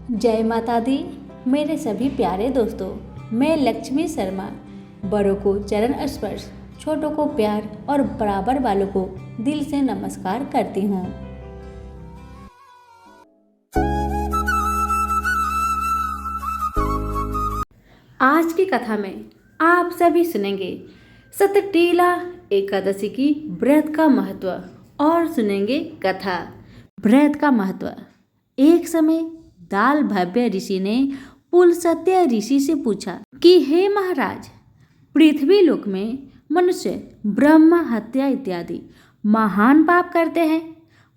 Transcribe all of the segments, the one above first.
जय माता दी। मेरे सभी प्यारे दोस्तों, मैं लक्ष्मी शर्मा बड़ों को चरण स्पर्श, छोटों को प्यार और बराबर वालों को दिल से नमस्कार करती हूँ। आज की कथा में आप सभी सुनेंगे सतटीला एकादशी की व्रत का महत्व और सुनेंगे कथा व्रत का महत्व। एक समय दाल भव्य ऋषि ने पुलस्त्य ऋषि से पूछा कि हे महाराज, पृथ्वी लोक में मनुष्य ब्रह्म हत्या इत्यादि महान पाप करते हैं।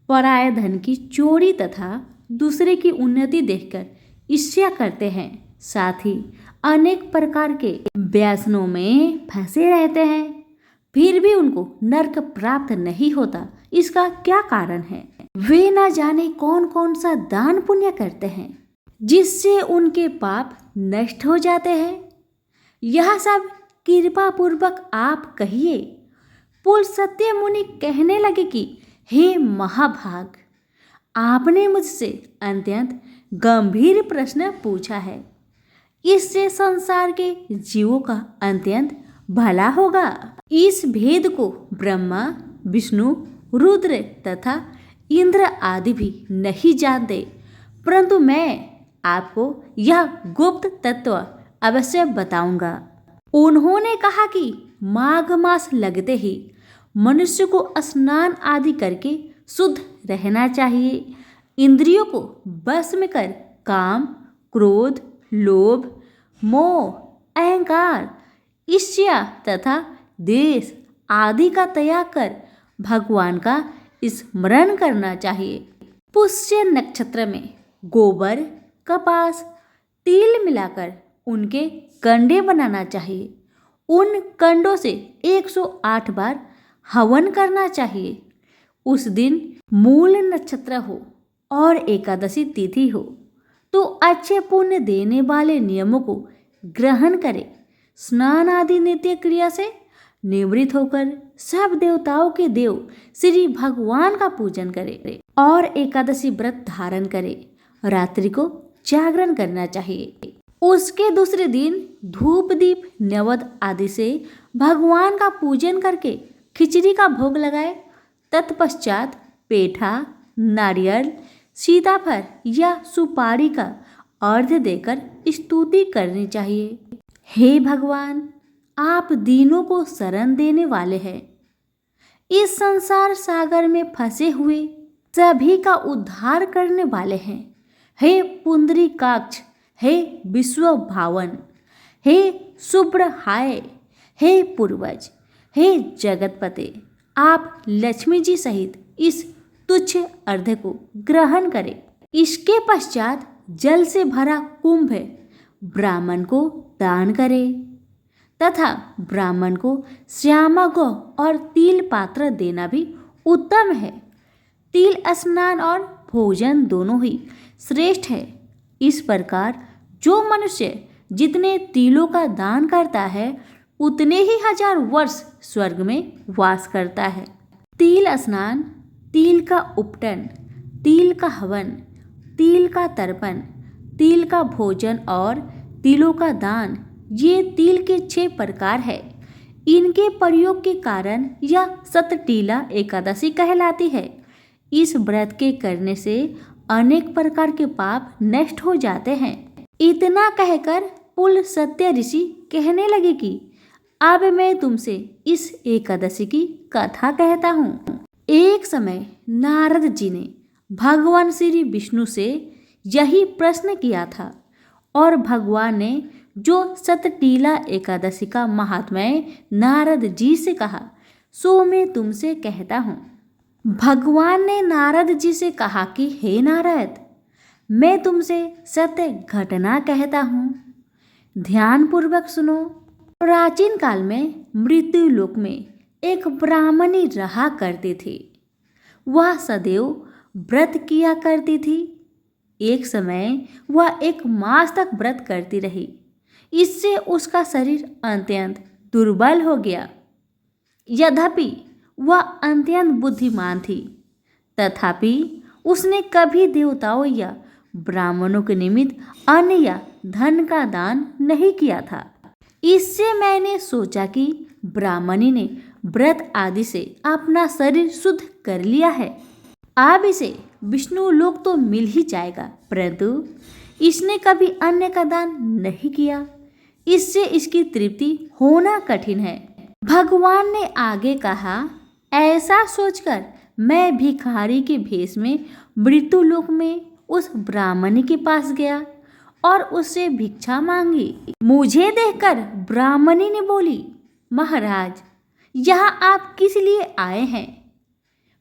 पराये धन की चोरी तथा दूसरे की उन्नति देखकर ईर्ष्या करते हैं। साथ ही अनेक प्रकार के व्यसनों में फंसे रहते हैं, फिर भी उनको नरक प्राप्त नहीं होता। इसका क्या कारण है? वे न जाने कौन कौन सा दान पुण्य करते हैं जिससे उनके पाप नष्ट हो जाते हैं। यह सब कृपा पूर्वक आप कहिए। पुलस्त्य मुनि कहने लगे कि हे महाभाग, आपने मुझसे अत्यंत गंभीर प्रश्न पूछा है। इससे संसार के जीवों का अत्यंत भला होगा। इस भेद को ब्रह्मा, विष्णु, रुद्र तथा इंद्र आदि भी नहीं जानते, परंतु मैं आपको यह गुप्त तत्व अवश्य बताऊंगा। उन्होंने कहा कि माघ मास लगते ही मनुष्य को स्नान आदि करके शुद्ध रहना चाहिए। इंद्रियों को बस में कर काम, क्रोध, लोभ, मोह, अहंकार, ईर्ष्या तथा द्वेष आदि का त्याग कर भगवान का स्मरण करना चाहिए। पुष्य नक्षत्र में गोबर, कपास, तिल मिलाकर उनके कंडे बनाना चाहिए। उन कंडों से 108 बार हवन करना चाहिए। उस दिन मूल नक्षत्र हो और एकादशी तिथि हो तो अच्छे पुण्य देने वाले नियमों को ग्रहण करें। स्नान आदि नित्य क्रिया से निवृत्त होकर सब देवताओं के देव श्री भगवान का पूजन करें और एकादशी व्रत धारण करें। रात्रि को जागरण करना चाहिए। उसके दूसरे दिन धूप दीप नैवेद्य आदि से भगवान का पूजन करके खिचड़ी का भोग लगाए। तत्पश्चात पेठा, नारियल, सीताफल या सुपारी का अर्घ्य देकर स्तुति करनी चाहिए। हे भगवान, आप दीनों को शरण देने वाले हैं। इस संसार सागर में फंसे हुए सभी का उद्धार करने वाले हैं। हे पुंडरीकाक्ष, हे विश्व भावन, हे सुब्रहाय, हे पूर्वज, हे जगतपते, आप लक्ष्मी जी सहित इस तुच्छ अर्घ्य को ग्रहण करें। इसके पश्चात जल से भरा कुंभ ब्राह्मण को दान करें तथा ब्राह्मण को श्यामा गौ और तिल पात्र देना भी उत्तम है। तिल स्नान और भोजन दोनों ही श्रेष्ठ है। इस प्रकार जो मनुष्य जितने तिलों का दान करता है उतने ही 1000 वर्ष स्वर्ग में वास करता है। तिल स्नान, तिल का उपटन, तिल का हवन, तिल का तर्पण, तिल का भोजन और तिलों का दान, ये तिल के 6 प्रकार है। इनके प्रयोग के कारण यह सतटीला एकादशी कहलाती है। इस व्रत के करने से अनेक प्रकार के पाप नष्ट हो जाते हैं। इतना कहकर पुलस्त्य ऋषि कहने लगे कि अब मैं तुमसे इस एकादशी की कथा कहता हूँ। एक समय नारद जी ने भगवान श्री विष्णु से यही प्रश्न किया था और भगवान ने जो सतटीला एकादशी का महात्म्य नारद जी से कहा सो मैं तुमसे कहता हूँ। भगवान ने नारद जी से कहा कि हे नारद, मैं तुमसे सत्य घटना कहता हूँ, ध्यान पूर्वक सुनो। प्राचीन काल में मृत्यु लोक में एक ब्राह्मणी रहा करती थी। वह सदैव व्रत किया करती थी। एक समय वह 1 मास तक व्रत करती रही। इससे उसका शरीर अत्यंत दुर्बल हो गया। यद्यपि वह अत्यंत बुद्धिमान थी, तथापि उसने कभी देवताओं या ब्राह्मणों के निमित्त अन्न या धन का दान नहीं किया था। इससे मैंने सोचा कि ब्राह्मणी ने व्रत आदि से अपना शरीर शुद्ध कर लिया है, अब इसे विष्णु लोक तो मिल ही जाएगा, परंतु इसने कभी अन्न का दान नहीं किया, इससे इसकी तृप्ति होना कठिन है। भगवान ने आगे कहा, ऐसा सोचकर मैं भिखारी के भेष में मृत्यु लोक में उस ब्राह्मणी के पास गया और उससे भिक्षा मांगी। मुझे देखकर ब्राह्मणी ने बोली, महाराज, यहाँ आप किस लिए आए हैं?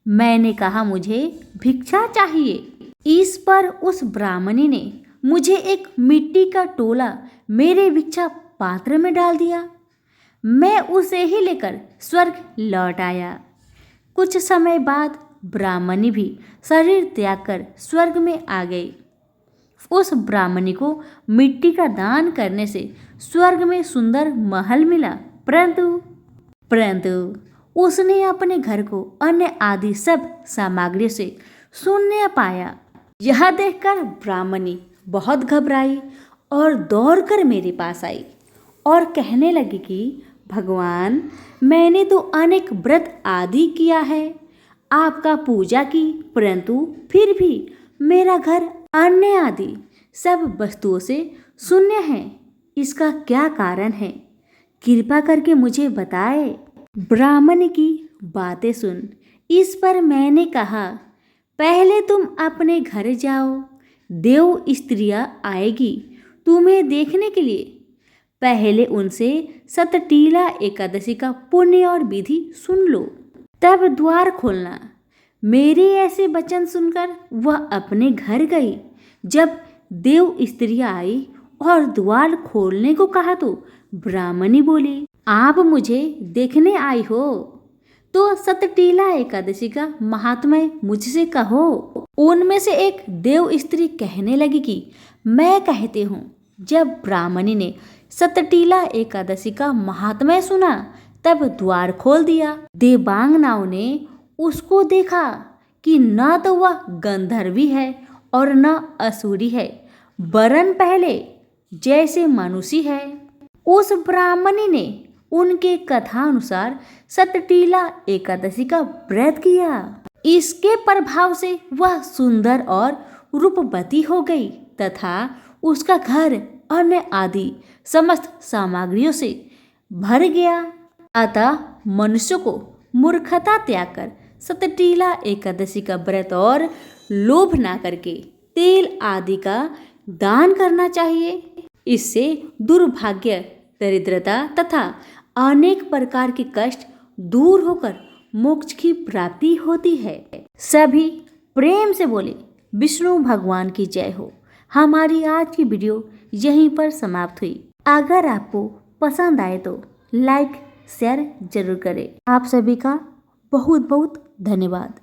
मैंने कहा, मुझे भिक्षा चाहिए। इस पर उस ब्राह्मणी ने मुझे एक मिट्टी का टोला मेरे भिक्षा पात्र में डाल दिया। मैं उसे ही लेकर स्वर्ग लौट आया। कुछ समय बाद ब्राह्मणी भी शरीर त्याग कर स्वर्ग में आ गई। उस ब्राह्मणी को मिट्टी का दान करने से स्वर्ग में सुंदर महल मिला, परंतु उसने अपने घर को अन्य आदि सब सामग्रियों से शून्य पाया। यह देखकर ब्राह्मणी बहुत घबराई और दौड़कर मेरे पास आई और कहने लगी कि भगवान, मैंने तो अनेक व्रत आदि किया है, आपका पूजा की, परंतु फिर भी मेरा घर अन्य आदि सब वस्तुओं से शून्य है। इसका क्या कारण है? कृपा करके मुझे बताए। ब्राह्मण की बातें सुन इस पर मैंने कहा, पहले तुम अपने घर जाओ, देव स्त्रियां आएगी तुम्हें देखने के लिए। पहले उनसे सतटीला एकादशी का पुण्य और विधि सुन लो, तब द्वार खोलना। मेरे ऐसे वचन सुनकर वह अपने घर गई। जब देव स्त्रियां आई और द्वार खोलने को कहा तो ब्राह्मणी बोली, आप मुझे देखने आई हो तो सतटीला एकादशी का महात्म्य मुझसे कहो। उनमें से एक देव स्त्री कहने लगी कि मैं कहती हूँ। जब ब्राह्मणी ने सतटीला एकादशी का महात्म्य सुना तब द्वार खोल दिया। देवांगनाओं ने उसको देखा कि न तो वह गंधर्वी है और न असुरी है, वरन पहले जैसे मनुष्य है। उस ब्राह्मणी ने उनके कथा अनुसार सतटीला एकादशी का व्रत किया। इसके प्रभाव से वह सुंदर और रूपवती हो गई तथा उसका घर अन्य आदि समस्त सामग्रियों से भर गया। अतः मनुष्य को मूर्खता त्याग कर सतटीला एकादशी का व्रत और लोभ ना करके तेल आदि का दान करना चाहिए। इससे दुर्भाग्य, दरिद्रता तथा अनेक प्रकार के कष्ट दूर होकर मोक्ष की प्राप्ति होती है। सभी प्रेम से बोले विष्णु भगवान की जय हो। हमारी आज की वीडियो यहीं पर समाप्त हुई। अगर आपको पसंद आए तो लाइक शेयर जरूर करें। आप सभी का बहुत बहुत धन्यवाद।